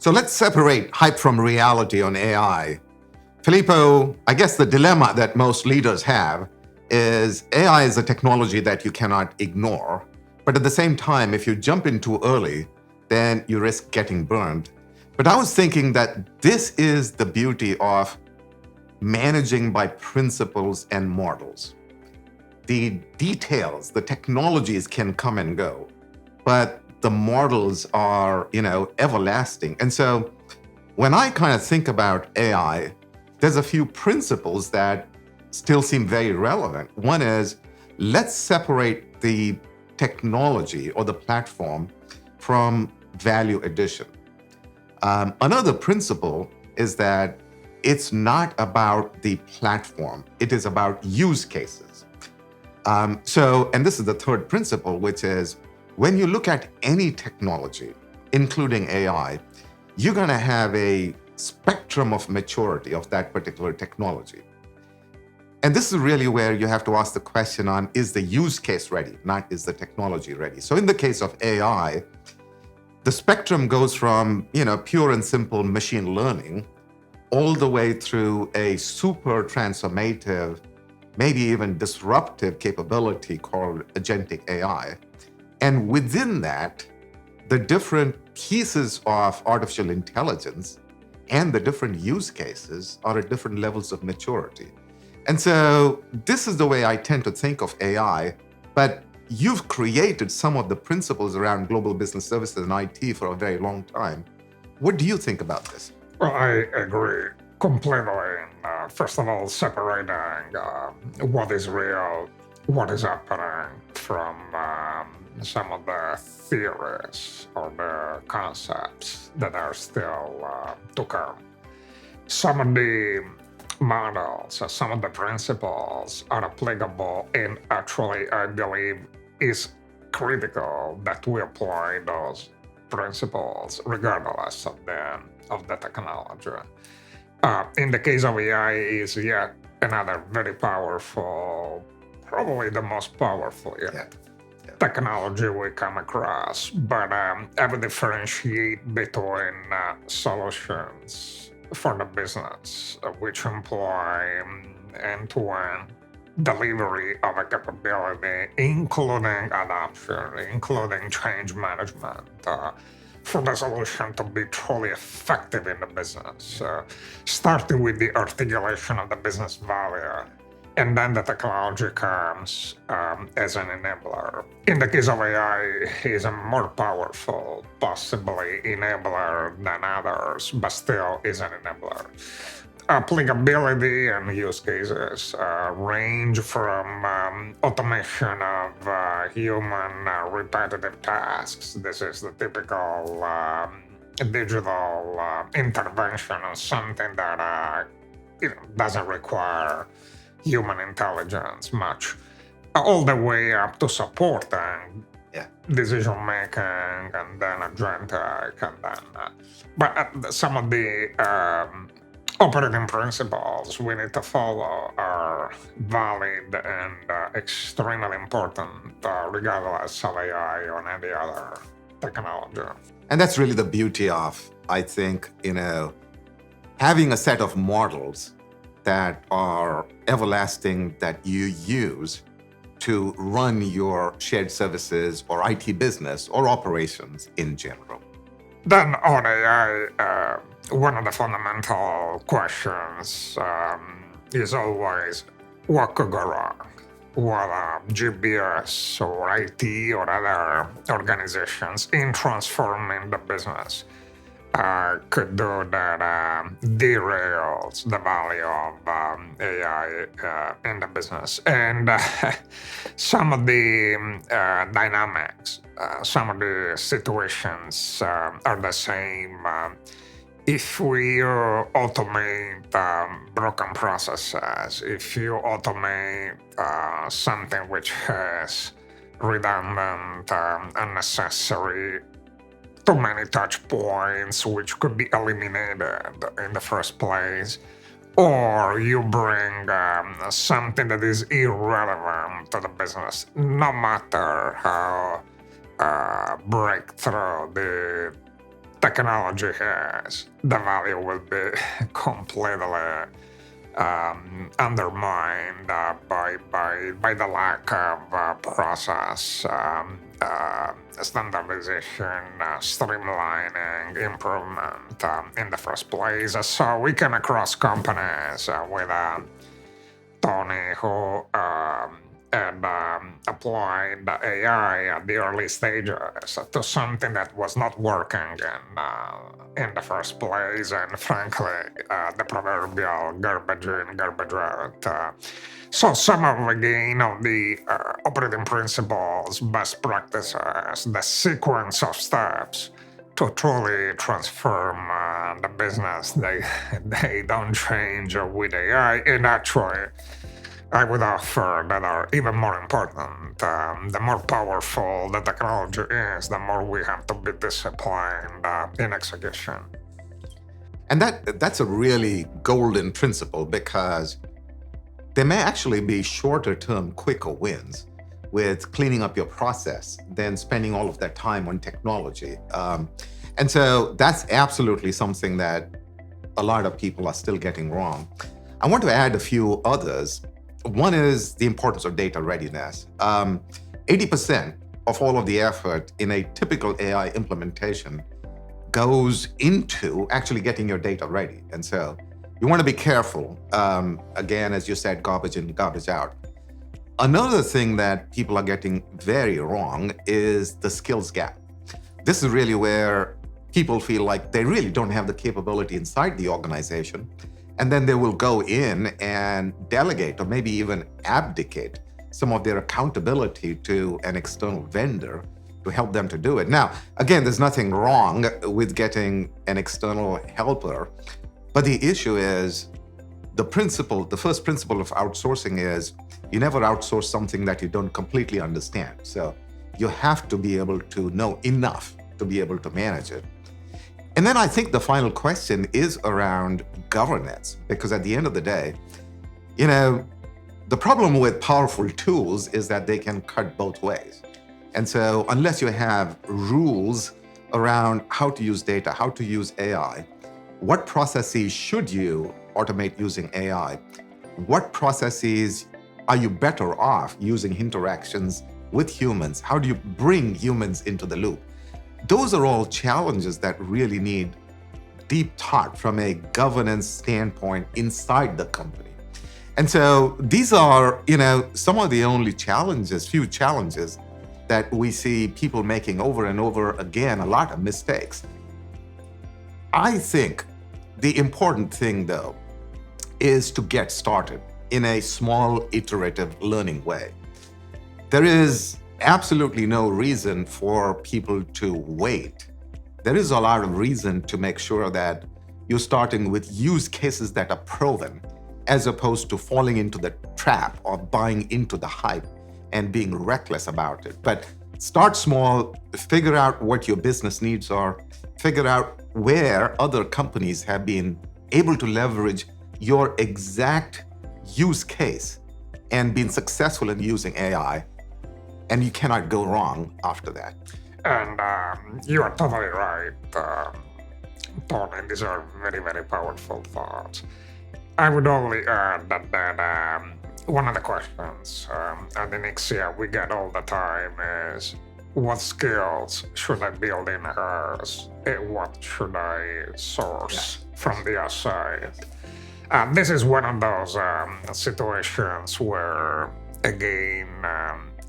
So let's separate hype from reality on AI. Filippo, I guess the dilemma that most leaders have is AI is a technology that you cannot ignore. But at the same time, if you jump in too early, then you risk getting burned. But I was thinking that this is the beauty of managing by principles and models. The details, the technologies can come and go, but the models are, everlasting. And so when I kind of think about AI, there's a few principles that still seem very relevant. One is, let's separate the technology or the platform from value addition. Another principle is that it's not about the platform, it is about use cases. And this is the third principle, which is when you look at any technology, including AI, you're going to have a spectrum of maturity of that particular technology. And this is really where you have to ask the question on, is the use case ready, not is the technology ready? So in the case of AI, the spectrum goes from, pure and simple machine learning all the way through a super transformative, maybe even disruptive capability called Agentic AI. And within that, the different pieces of artificial intelligence and the different use cases are at different levels of maturity. And so this is the way I tend to think of AI, but you've created some of the principles around global business services and IT for a very long time. What do you think about this? Well, I agree completely. First of all, separating what is real, what is happening from some of the theories or the concepts that are still to come. Some of the models, some of the principles are applicable, and actually, I believe is critical that we apply those principles regardless of the technology. In the case of AI, is yet another very powerful, probably the most powerful technology we come across. But I would differentiate between solutions for the business, which employ end-to-end delivery of a capability, including adoption, including change management, for the solution to be truly effective in the business, starting with the articulation of the business value. And then the technology comes as an enabler. In the case of AI, it is a more powerful, possibly enabler than others, but still is an enabler. Applicability and use cases range from automation of human repetitive tasks. This is the typical digital intervention on something that doesn't require human intelligence much, all the way up to supporting decision making, and then agentic, and then. But some of the operating principles we need to follow are valid and extremely important, regardless of AI or any other technology. And that's really the beauty of, I think, having a set of models that are everlasting that you use to run your shared services or IT business or operations in general. Then on AI, one of the fundamental questions is always, what could go wrong? What GBS or IT or other organizations in transforming the business could do that derails the value of AI in the business. And some of the dynamics, some of the situations are the same. If we automate broken processes, if you automate something which has redundant, unnecessary, too many touch points which could be eliminated in the first place, or you bring something that is irrelevant to the business, no matter how breakthrough the technology has, the value will be completely undermined by the lack of process standardization, streamlining, improvement in the first place. So we came across companies with Tony who had applied the AI at the early stages to something that was not working in the first place, and frankly, the proverbial garbage in, garbage out. So some of the operating principles, best practices, the sequence of steps to truly transform the business, they don't change with AI. And actually, I would offer that are even more important. The more powerful the technology is, the more we have to be disciplined in execution. And that's a really golden principle, because there may actually be shorter term, quicker wins with cleaning up your process than spending all of that time on technology. And so that's absolutely something that a lot of people are still getting wrong. I want to add a few others. One is the importance of data readiness. 80% of all of the effort in a typical AI implementation goes into actually getting your data ready. And so you want to be careful. Again, as you said, garbage in, garbage out. Another thing that people are getting very wrong is the skills gap. This is really where people feel like they really don't have the capability inside the organization. And then they will go in and delegate or maybe even abdicate some of their accountability to an external vendor to help them to do it. Now, again, there's nothing wrong with getting an external helper, but the issue is the first principle of outsourcing is you never outsource something that you don't completely understand. So you have to be able to know enough to be able to manage it. And then I think the final question is around governance, because at the end of the day, the problem with powerful tools is that they can cut both ways. And so unless you have rules around how to use data, how to use AI, what processes should you automate using AI? What processes are you better off using interactions with humans? How do you bring humans into the loop? Those are all challenges that really need deep thought from a governance standpoint inside the company. And so these are, some of the only few challenges that we see people making over and over again, a lot of mistakes. I think the important thing, though, is to get started in a small, iterative learning way. There is absolutely no reason for people to wait. There is a lot of reason to make sure that you're starting with use cases that are proven, as opposed to falling into the trap or buying into the hype and being reckless about it. But start small, figure out what your business needs are, figure out where other companies have been able to leverage your exact use case and been successful in using AI, and you cannot go wrong after that. And you are totally right, Tony. These are very, very powerful thoughts. I would only add that one of the questions at Inixia we get all the time is, what skills should I build in-house? What should I source from the outside? This is one of those situations where, again,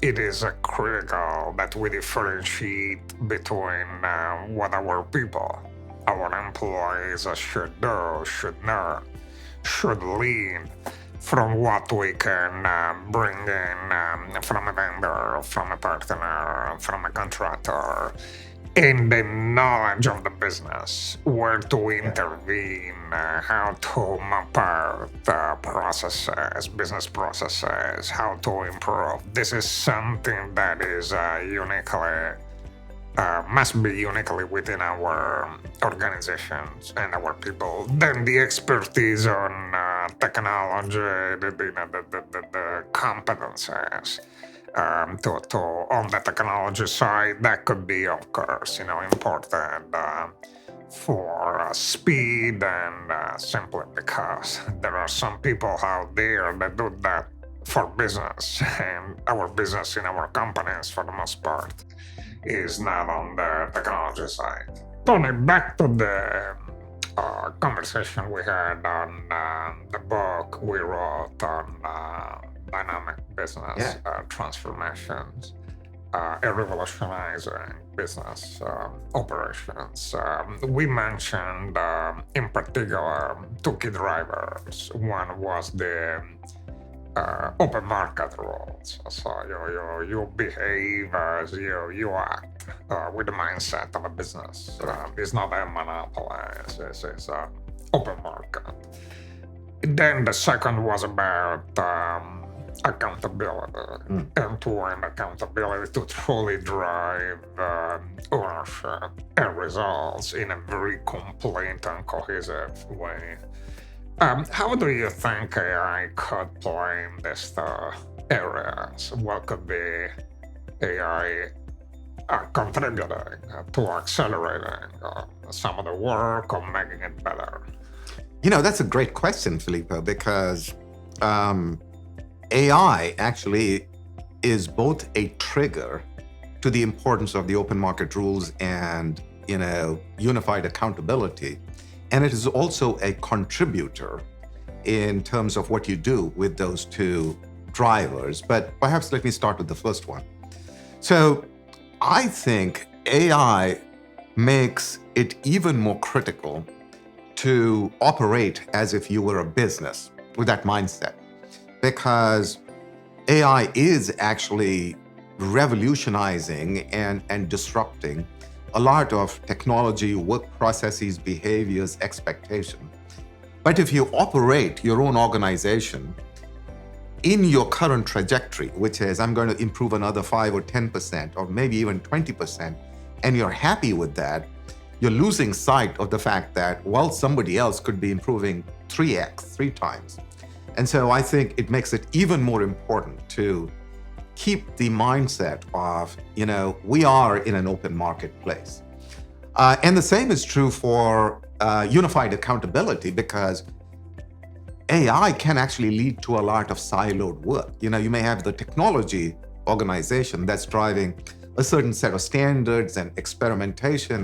it is critical that we differentiate between what our people, our employees should do, should know, should lead, from what we can bring in from a vendor, from a partner, from a contractor, in the knowledge of the business, where to intervene, how to map out processes, business processes, how to improve. This is something that is must be uniquely within our organizations and our people. Then the expertise on technology, the competences on the technology side, that could be, of course, important. for speed and simply because there are some people out there that do that for business, and our business in our companies, for the most part, is not on the technology side. Tony, back to the conversation we had on the book we wrote on dynamic business transformations, revolutionizing business operations. We mentioned, in particular, two key drivers. One was the open market rules. So you behave as you act with the mindset of a business. It's not a monopoly, it's open market. Then the second was about accountability, end-to-end accountability to truly drive ownership and results in a very complete and cohesive way. How do you think AI could play in these areas? What could be AI contributing to accelerating some of the work or making it better? That's a great question, Filippo, because AI actually is both a trigger to the importance of the open market rules and, unified accountability. And it is also a contributor in terms of what you do with those two drivers. But perhaps let me start with the first one. So I think AI makes it even more critical to operate as if you were a business with that mindset, because AI is actually revolutionizing and disrupting a lot of technology, work processes, behaviors, expectation. But if you operate your own organization in your current trajectory, which is I'm going to improve another 5 or 10%, or maybe even 20%, and you're happy with that, you're losing sight of the fact that, well, somebody else could be improving 3x, 3 times. And so I think it makes it even more important to keep the mindset of, we are in an open marketplace. And the same is true for unified accountability, because AI can actually lead to a lot of siloed work. You may have the technology organization that's driving a certain set of standards and experimentation,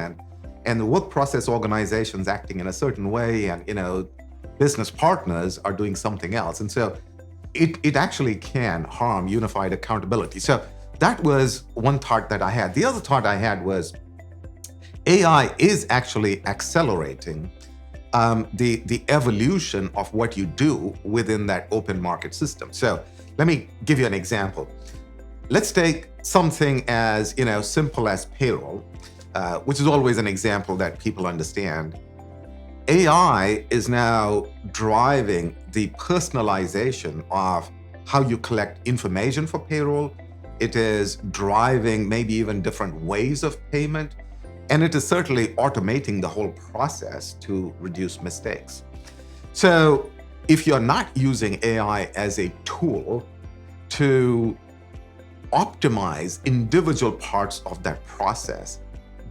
and the work process organizations acting in a certain way, and business partners are doing something else. And so it actually can harm unified accountability. So that was one thought that I had. The other thought I had was AI is actually accelerating the evolution of what you do within that open market system. So let me give you an example. Let's take something as simple as payroll, which is always an example that people understand. AI is now driving the personalization of how you collect information for payroll. It is driving maybe even different ways of payment. And it is certainly automating the whole process to reduce mistakes. So if you're not using AI as a tool to optimize individual parts of that process,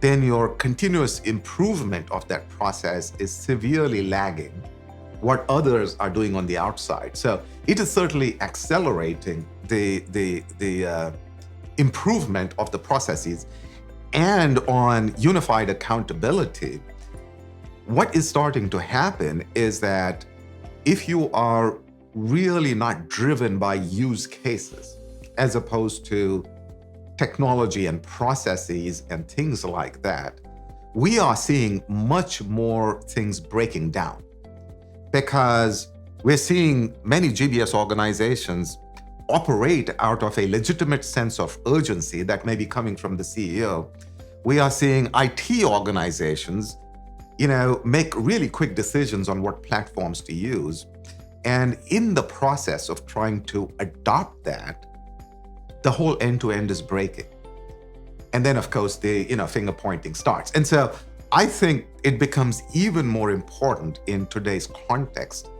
then your continuous improvement of that process is severely lagging what others are doing on the outside. So it is certainly accelerating the improvement of the processes. And on unified accountability, what is starting to happen is that if you are really not driven by use cases, as opposed to technology and processes and things like that, we are seeing much more things breaking down, because we're seeing many GBS organizations operate out of a legitimate sense of urgency that may be coming from the CEO. We are seeing IT organizations, make really quick decisions on what platforms to use. And in the process of trying to adopt that, the whole end-to-end is breaking. And then, of course, the finger pointing starts. And so I think it becomes even more important in today's context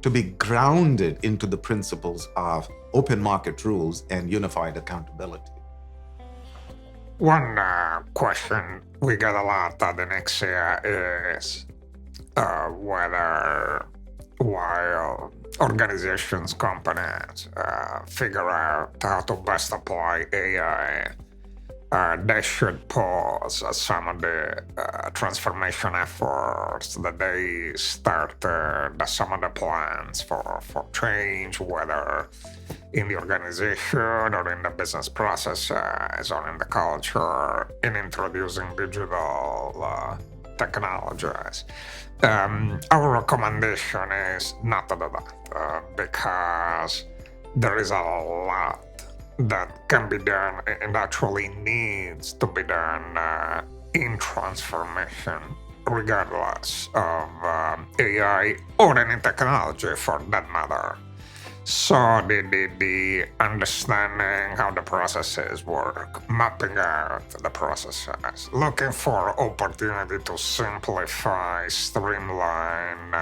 to be grounded into the principles of open market rules and unified accountability. One question we get a lot at Inixia is whether while organizations, companies figure out how to best apply AI, they should pause some of the transformation efforts that they started, some of the plans for change, whether in the organization or in the business processes or in the culture, in introducing digital technologies. Our recommendation is not to do that because there is a lot that can be done and actually needs to be done in transformation, regardless of AI or any technology for that matter. So the understanding how the processes work, mapping out the processes, looking for opportunity to simplify, streamline,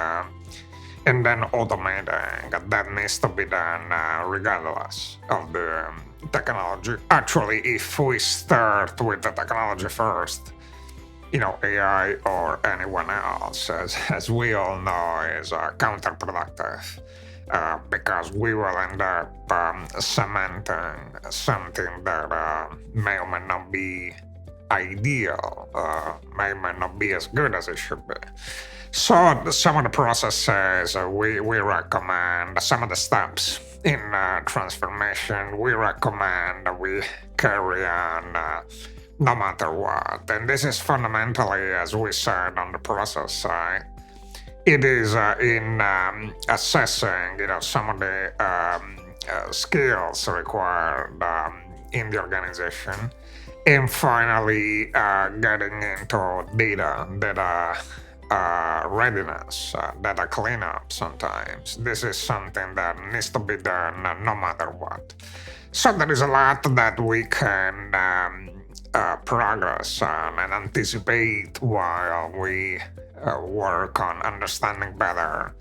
and then automating, that needs to be done regardless of the technology. Actually, if we start with the technology first, AI or anyone else, as we all know, is counterproductive. Because we will end up cementing something that may or may not be ideal, may or may not be as good as it should be. So some of the processes we recommend, some of the steps in transformation, we recommend that we carry on no matter what. And this is fundamentally, as we said on the process side, it is in assessing, some of the skills required in the organization, and finally getting into data readiness, data cleanup. Sometimes this is something that needs to be done no matter what. So there is a lot that we can progress on and anticipate while we work on understanding better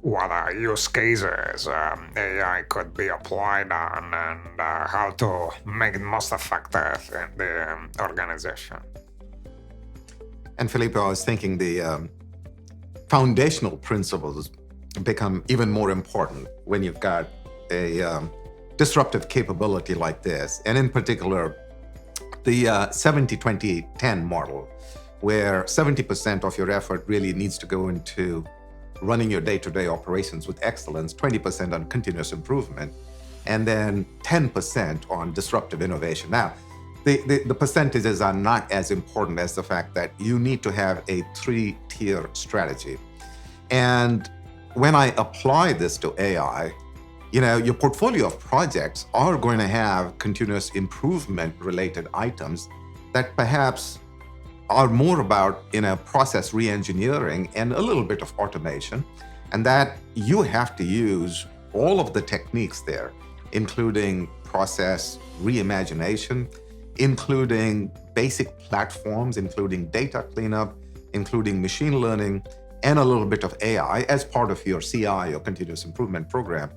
what use cases AI could be applied on and how to make it most effective in the organization. And Filippo, I was thinking the foundational principles become even more important when you've got a disruptive capability like this, and in particular, the 70-20-10 model, where 70% of your effort really needs to go into running your day-to-day operations with excellence, 20% on continuous improvement, and then 10% on disruptive innovation. Now, the percentages are not as important as the fact that you need to have a 3-tier strategy. And when I apply this to AI, your portfolio of projects are going to have continuous improvement related items that perhaps are more about process re-engineering and a little bit of automation, and that you have to use all of the techniques there, including process reimagination, including basic platforms, including data cleanup, including machine learning, and a little bit of AI as part of your CI or continuous improvement program.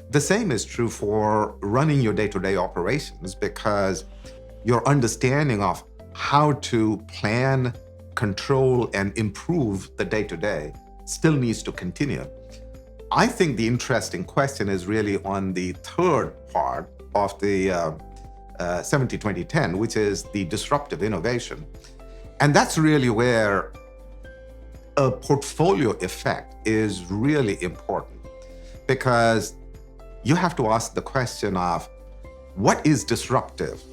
The same is true for running your day-to-day operations, because your understanding of how to plan, control, and improve the day-to-day still needs to continue. I think the interesting question is really on the third part of the 70-20-10, which is the disruptive innovation. And that's really where a portfolio effect is really important, because you have to ask the question of what is disruptive,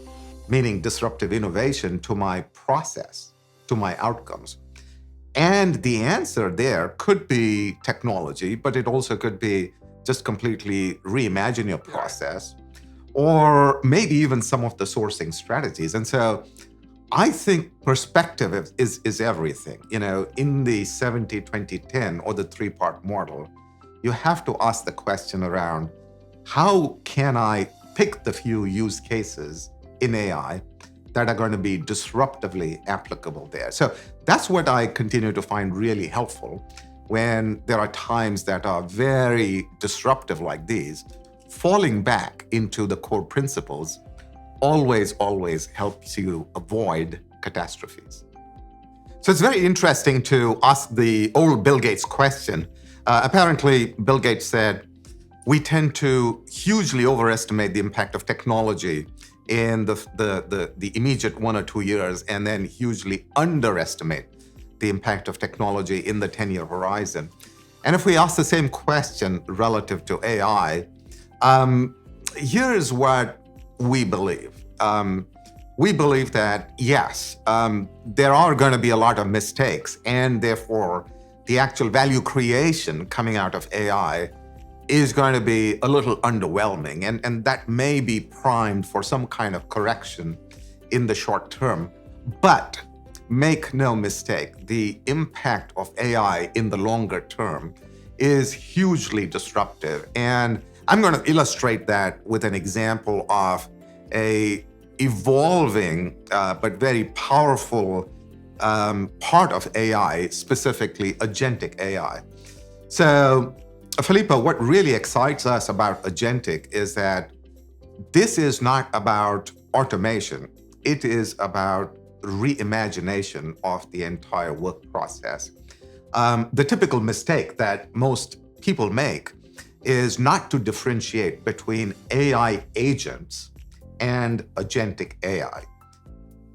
meaning disruptive innovation, to my process, to my outcomes. And the answer there could be technology, but it also could be just completely reimagine your process, or maybe even some of the sourcing strategies. And so I think perspective is everything. In the 70-20-10 or the 3-part model, you have to ask the question around how can I pick the few use cases in AI that are going to be disruptively applicable there. So that's what I continue to find really helpful when there are times that are very disruptive like these, falling back into the core principles always helps you avoid catastrophes. So it's very interesting to ask the old Bill Gates question. Apparently, Bill Gates said, we tend to hugely overestimate the impact of technology in the immediate 1 or 2 years, and then hugely underestimate the impact of technology in the 10-year horizon. And if we ask the same question relative to AI, here's what we believe. We believe that, yes, there are going to be a lot of mistakes, and therefore the actual value creation coming out of AI is going to be a little underwhelming, and that may be primed for some kind of correction in the short term. But make no mistake, the impact of AI in the longer term is hugely disruptive. And I'm going to illustrate that with an example of a evolving but very powerful part of AI, specifically agentic AI. So, Filippo, what really excites us about agentic is that this is not about automation. It is about reimagination of the entire work process. The typical mistake that most people make is not to differentiate between AI agents and agentic AI.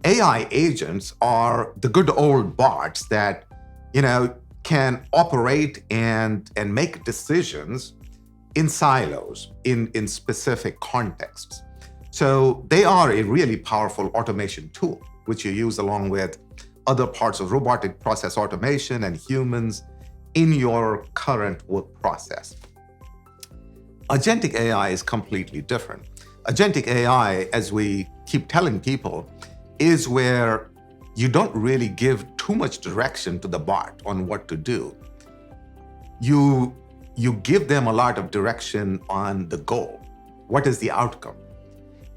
AI agents are the good old bots that, can operate and make decisions in silos, in specific contexts. So they are a really powerful automation tool, which you use along with other parts of robotic process automation and humans in your current work process. Agentic AI is completely different. Agentic AI, as we keep telling people, is where you don't really give too much direction to the bot on what to do. You give them a lot of direction on the goal. What is the outcome?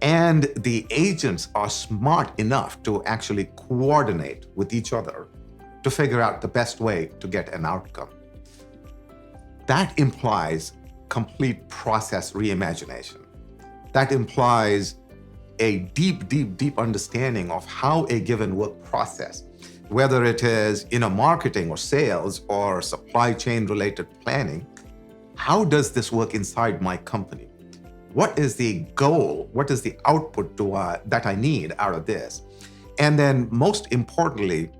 And the agents are smart enough to actually coordinate with each other to figure out the best way to get an outcome. That implies complete process reimagination. That implies a deep understanding of how a given work process, whether it is marketing or sales or supply chain related planning, how does this work inside my company? What is the goal? What is the output that I need out of this? And then most importantly,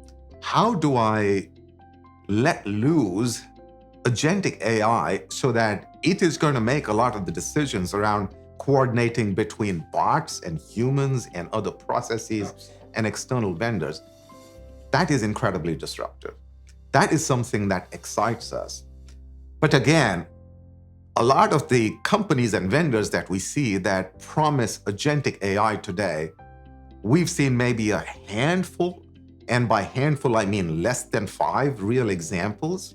how do I let loose agentic AI so that it is going to make a lot of the decisions around coordinating between bots and humans and other processes and external vendors? That is incredibly disruptive. That is something that excites us. But again, a lot of the companies and vendors that we see that promise agentic AI today, we've seen maybe a handful, and by handful I mean less than 5 real examples,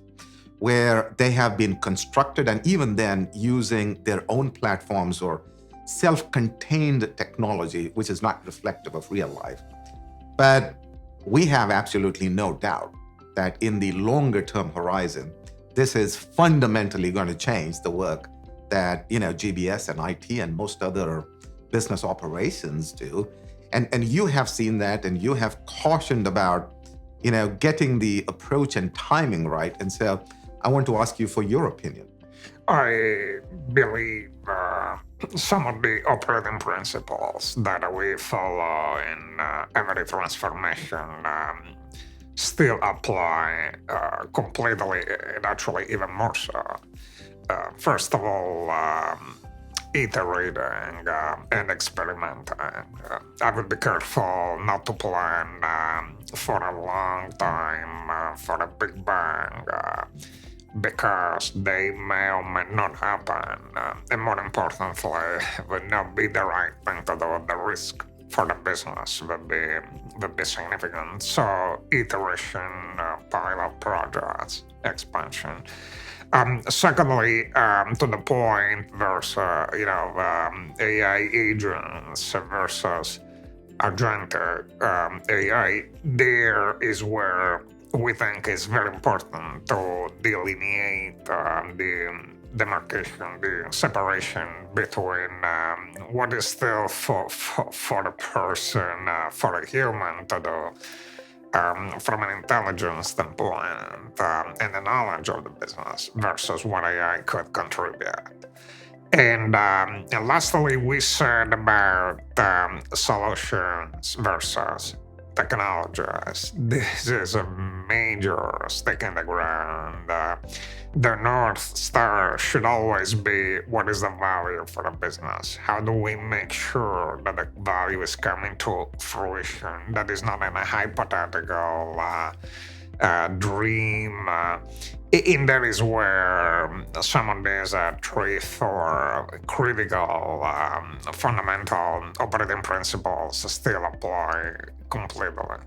where they have been constructed and even then using their own platforms or self-contained technology, which is not reflective of real life. But we have absolutely no doubt that in the longer term horizon, this is fundamentally going to change the work that GBS and IT and most other business operations do. And you have seen that, and you have cautioned about getting the approach and timing right. And so I want to ask you for your opinion. I believe some of the operating principles that we follow in every transformation still apply completely, and actually even more so. First of all, iterating and experimenting. I would be careful not to plan for a long time, for a big bang, because they may or may not happen, and more importantly, would not be the right thing to do. The risk for the business would be significant. So iteration, pilot projects, expansion. Secondly, to the point, there's AI agents versus agentic AI. There is where we think it's very important to delineate demarcation, the separation between what is still for the person, for a human to do, from an intelligence standpoint, and the knowledge of the business versus what AI could contribute. And lastly, we said about solutions versus technologies. This is a major stake in the ground. The North Star should always be what is the value for the business? How do we make sure that the value is coming to fruition? That is not in a hypothetical dream. And that is where some of these truth or critical fundamental operating principles still apply completely.